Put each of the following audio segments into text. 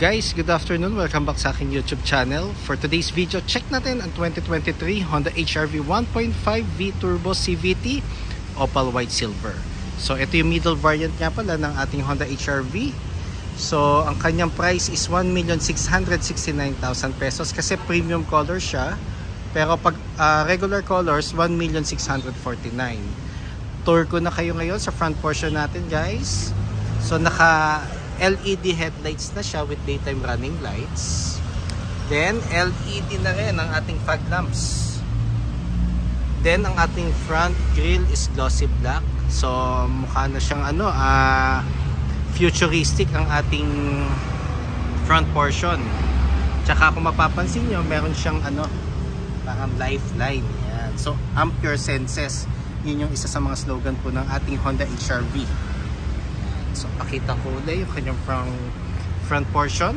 guys, good afternoon. Welcome back sa aking YouTube channel. For today's video, check natin ang 2023 Honda HR-V 1.5V Turbo CVT Opal White Silver. So ito yung middle variant nga pala ng ating Honda HR-V. So ang kanyang price is 1,669,000 pesos kasi premium color siya. Pero pag regular colors, 1,649,000. Tour ko na kayo ngayon sa front portion natin, guys. So naka LED headlights na siya with daytime running lights. Then LED na rin ang ating fog lamps. Then ang ating front grille is glossy black. So mukha na siyang futuristic ang ating front portion. Tsaka kung mapapansin nyo, meron siyang parang lifeline. Yan. So Ampere Senses, yun yung isa sa mga slogan po ng ating Honda HR-V. So pakita ko ulit yung kanyang front portion.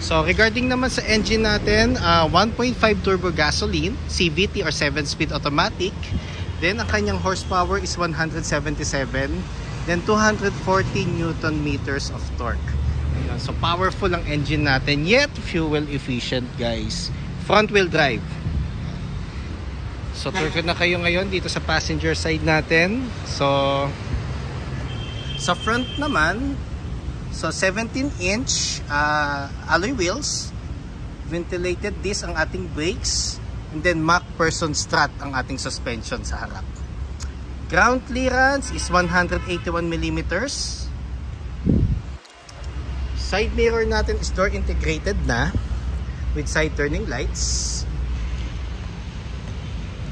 So regarding naman sa engine natin, 1.5 turbo gasoline, CVT or 7-speed automatic. Then ang kanyang horsepower is 177. Then 240 Newton meters of torque. Ayan. So powerful ang engine natin, yet fuel efficient, guys. Front wheel drive. So tour ko na kayo ngayon dito sa passenger side natin. So sa front naman, so 17-inch alloy wheels, ventilated disc ang ating brakes, and then MacPherson strut ang ating suspension sa harap. Ground clearance is 181mm. Side mirror natin is door integrated na with side turning lights.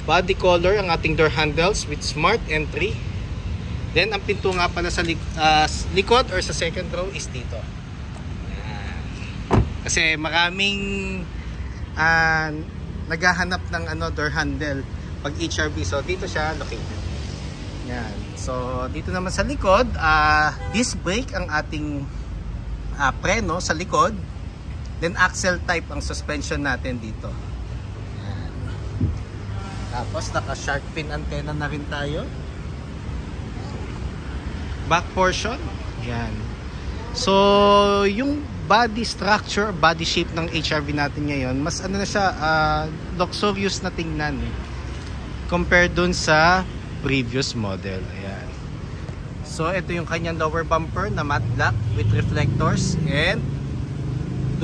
Body color ang ating door handles with smart entry. Then ang pinto nga pala sa likod or sa second row is dito. Kasi maraming naghahanap ng door handle pag HR-V. So dito siya located. Yan. So dito naman sa likod, disc brake ang ating preno sa likod. Then axle type ang suspension natin dito. Yan. Tapos naka shark fin antenna na rin tayo. Back portion, yan. So yung body structure, body shape ng HR-V natin ngayon, mas na siya, luxurious na tingnan compared dun sa previous model. Ayan. So ito yung kanyang lower bumper na matte black with reflectors and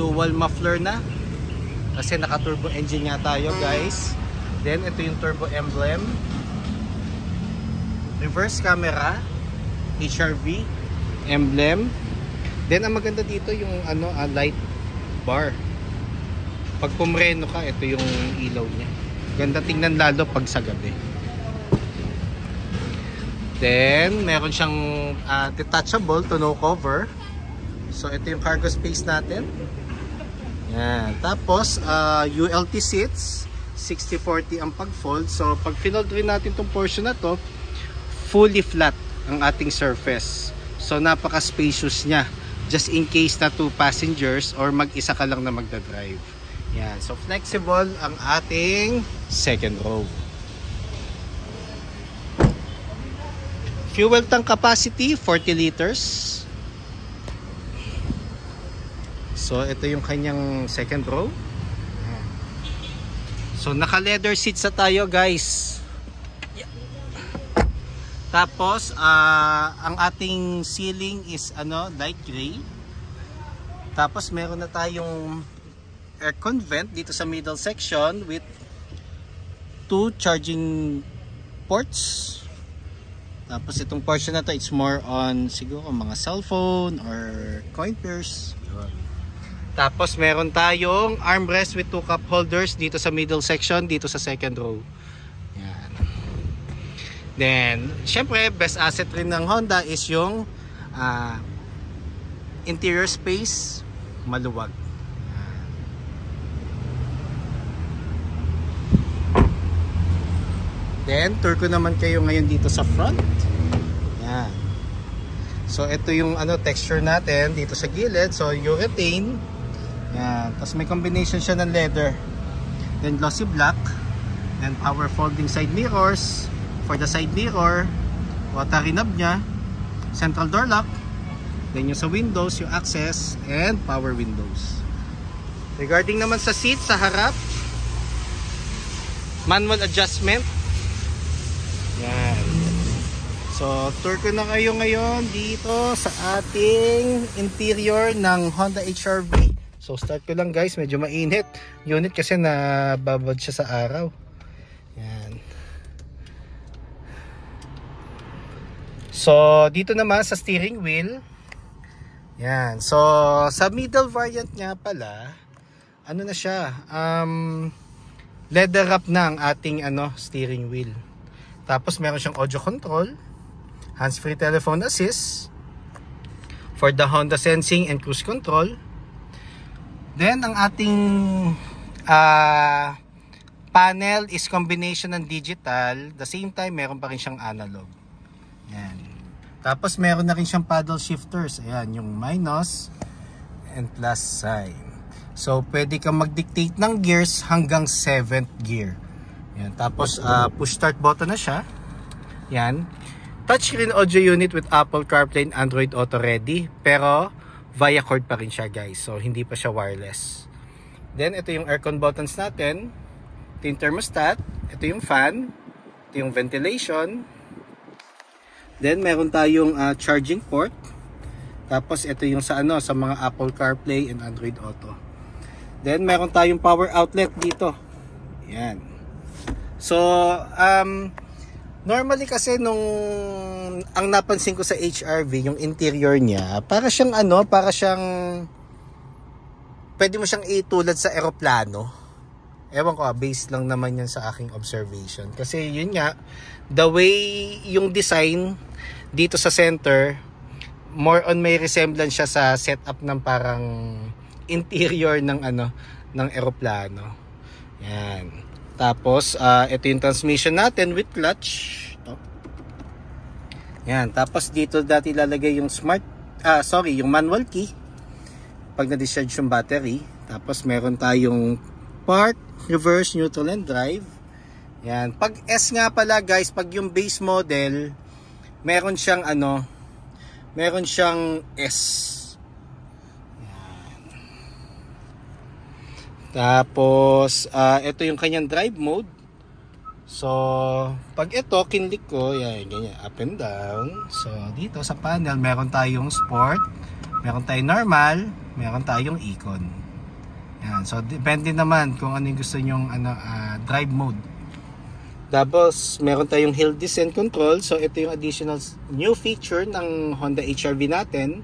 dual muffler na kasi naka turbo engine nga tayo, guys. Then ito yung turbo emblem, reverse camera, HR-V emblem. Then ang maganda dito yung light bar. Pag pumreno ka, ito yung ilaw niya. Ganda tingnan lalo pag sa gabi. Then meron siyang detachable tonneau cover. So ito yung cargo space natin. Yan. Tapos ULT seats, 60/40 ang pag-fold. So pag finold rin natin tong portion na to, fully flat ang ating surface. So napaka-spacious niya. Just in case na 2 passengers or mag-isa ka lang na magdadrive. Yan. So flexible ang ating second row. Fuel tank capacity 40 liters. So ito yung kanyang second row. So naka-leather seats na tayo, guys. Tapos ang ating ceiling is light gray. Tapos meron na tayong aircon vent dito sa middle section with 2 charging ports. Tapos itong portion na to, it's more on siguro mga cellphone or coin purse. Tapos meron tayong armrest with 2 cup holders dito sa middle section, dito sa second row. Then, syempre, best asset rin ng Honda is yung interior space, maluwag. Then, tour ko naman kayo ngayon dito sa front. Yan. So, ito yung texture natin dito sa gilid. So, urethane. Yan. Tapos may combination siya ng leather. Then, glossy black. Then, power folding side mirrors. For the side mirror, rotary knob niya, central door lock, Then yung sa windows, yung access and power windows. Regarding naman sa seat sa harap, manual adjustment. Yan. So, tour ko na kayo ngayon dito sa ating interior ng Honda HR-V. So, start ko lang guys, medyo mainit. Unit kasi nababad siya sa araw. Yan. So, dito naman sa steering wheel. Yan. So, sa middle variant nga pala, ano na siya? Leather wrap na ang ating steering wheel. Tapos meron siyang audio control, hands-free telephone assist for the Honda Sensing and cruise control. Then ang ating panel is combination ng digital, the same time meron pa rin siyang analog. Yan. Tapos meron na rin siyang paddle shifters. Ayan, yung minus and plus sign. So pwede kang mag-dictate ng gears hanggang 7th gear. Yan. Tapos push start button na siya. Yan. Touchscreen audio unit with Apple CarPlay and Android Auto ready. Pero via cord pa rin siya guys. So hindi pa siya wireless. Then ito yung aircon buttons natin. Ito yung thermostat. Ito yung fan. Ito yung ventilation. Then meron tayong charging port. Tapos ito yung sa sa mga Apple CarPlay and Android Auto. Then meron tayong power outlet dito. Yan. So normally kasi ang napansin ko sa HR-V, yung interior niya, para siyang pwede mo siyang itulad sa eroplano. Ewan ko, based lang naman yan sa aking observation. Kasi yun nga, the way yung design dito sa center, more on may resemblance siya sa setup ng parang interior ng ng eroplano. Yan. Tapos ito yung transmission natin with clutch. Ito. Yan, tapos dito dati ilalagay yung yung manual key pag na-discharge yung battery. Tapos meron tayong park, reverse, neutral and drive. Yan. Pag S nga pala guys, pag yung base model, meron siyang meron siyang S. Yan. Tapos ito yung kanyang drive mode. So pag ito kinlik ko, yan, ganyan, up and down. So dito sa panel meron tayong sport, meron tayong normal, meron tayong econ. Yan. So depende naman kung ano yung gusto nyong drive mode. Tapos meron tayong hill descent control. So ito yung additional new feature ng Honda HR-V natin,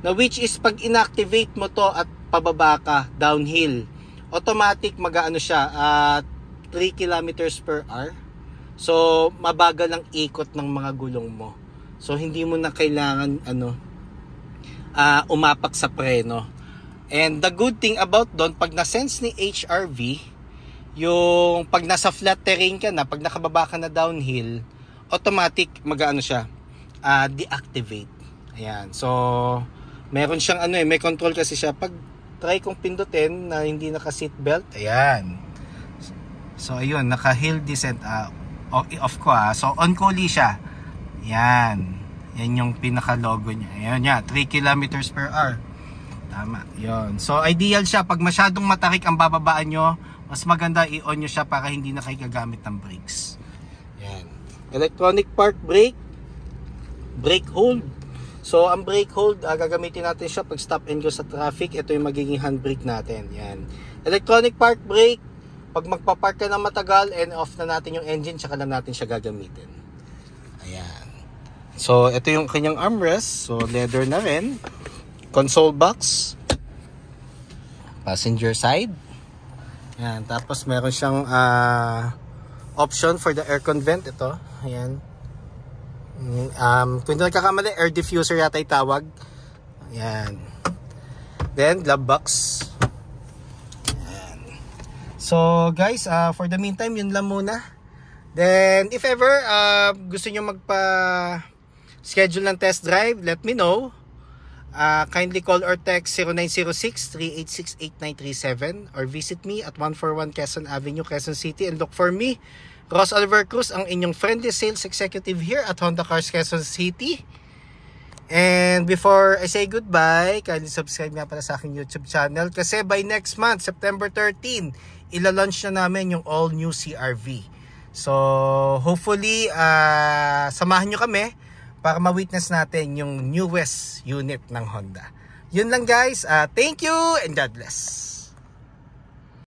na which is pag inactivate mo to at pababa ka downhill, automatic siya 3 kilometers per hour. So mabagal ang ikot ng mga gulong mo. So hindi mo na kailangan umapak sa preno. And the good thing about doon, pag na-sense ni HR-V, yung pag nasa flat terrain ka na, pag nakababa ka na downhill, automatic siya, deactivate. Ayan. So, meron siyang may control kasi siya. Pag try kong pindutin na hindi naka-seatbelt, ayan. So, ayun, naka-hill descent. Off ko So, on-collie siya. Ayan. Yan yung pinaka-logo niya. Ayan niya, 3 kilometers per hour. Tama, yun. So, ideal siya. Pag masyadong matarik ang bababaan nyo, mas maganda i-on nyo siya para hindi na kayo gagamit ng brakes. Yan. Electronic park brake. Brake hold. So, ang brake hold, gagamitin natin siya pag stop and go sa traffic. Ito yung magiging handbrake natin. Yan. Electronic park brake. Pag magpapark ka na matagal and off na natin yung engine, tsaka lang natin siya gagamitin. Ayan. So, ito yung kanyang armrest. So, leather na rin. Console box, passenger side. Yan, tapos meron siyang option for the aircon vent. Ito, ayan. Kung hindi nagkakamali, air diffuser yata itawag. Ayan. Then glove box. Ayan. So guys, for the meantime, yun lang muna. Then if ever gusto nyo schedule ng test drive, let me know. Kindly call or text 0906-386-8937 or visit me at 141 Quezon Avenue, Quezon City, and look for me, Ross Oliver Cruz, ang inyong friendly sales executive here at Honda Cars Quezon City. And before I say goodbye, kindly subscribe nga pala sa aking YouTube channel kasi by next month, September 13, ila-launch na namin yung all new CR-V. So hopefully samahan nyo kami para ma-witness natin yung newest unit ng Honda. Yun lang guys, thank you and God bless.